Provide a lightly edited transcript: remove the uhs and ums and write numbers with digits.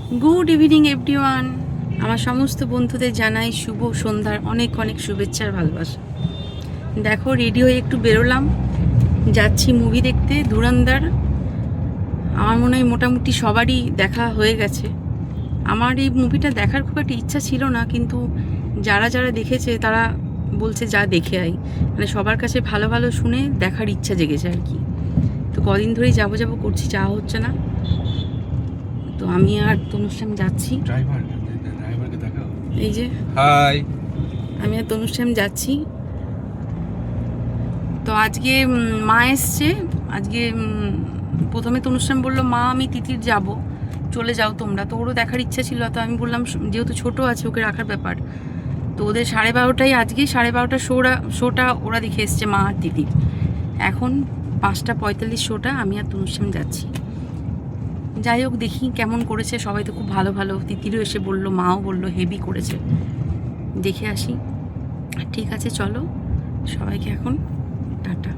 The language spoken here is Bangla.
Good evening everyone. আমার সমস্ত বন্ধুদের জানাই শুভ সন্ধ্যার অনেক অনেক শুভেচ্ছার ভালোবাসা। দেখো রেডি হয়ে একটু বেরোলাম, যাচ্ছি মুভি দেখতে ধুরন্ধর। আমার মনে হয় মোটামুটি সবারই দেখা হয়ে গেছে। আমার এই মুভিটা দেখার খুব একটা ইচ্ছা ছিল না, কিন্তু যারা যারা দেখেছে তারা বলছে যা দেখে আই, মানে সবার কাছে ভালো ভালো শুনে দেখার ইচ্ছা জেগেছে আর কি। তো কদিন ধরেই যাবো যাবো করছি, যাওয়া হচ্ছে না। তো আমি আর তনুশ্যাম যাচ্ছি। ড্রাইভারকে দেখাও। এই যে হাই। আমি আর তনুশ্যাম যাচ্ছি। তো আজকে মা এসছে। আজকে প্রথমে তনুশ্যাম বললো, মা আমি তিতির যাব, চলে যাও তোমরা। তো ওরও দেখার ইচ্ছা ছিল, তো আমি বললাম যেহেতু ছোট আছে ওকে রাখার ব্যাপার। তো ওদের 12:30টায় আজকে 12:30 শোটা ওরা দেখে এসছে, মা আর তিতির। এখন 5:45 শোটা, আমি আর তনুশ্যাম যাচ্ছি। যাই হোক, দেখি কেমন করেছে। সবাই তো খুব ভালো ভালো, তিতিরও এসে বললো, মাও বললো হেভি করেছে, দেখে আসি। ঠিক আছে চলো, সবাইকে এখন টাটা।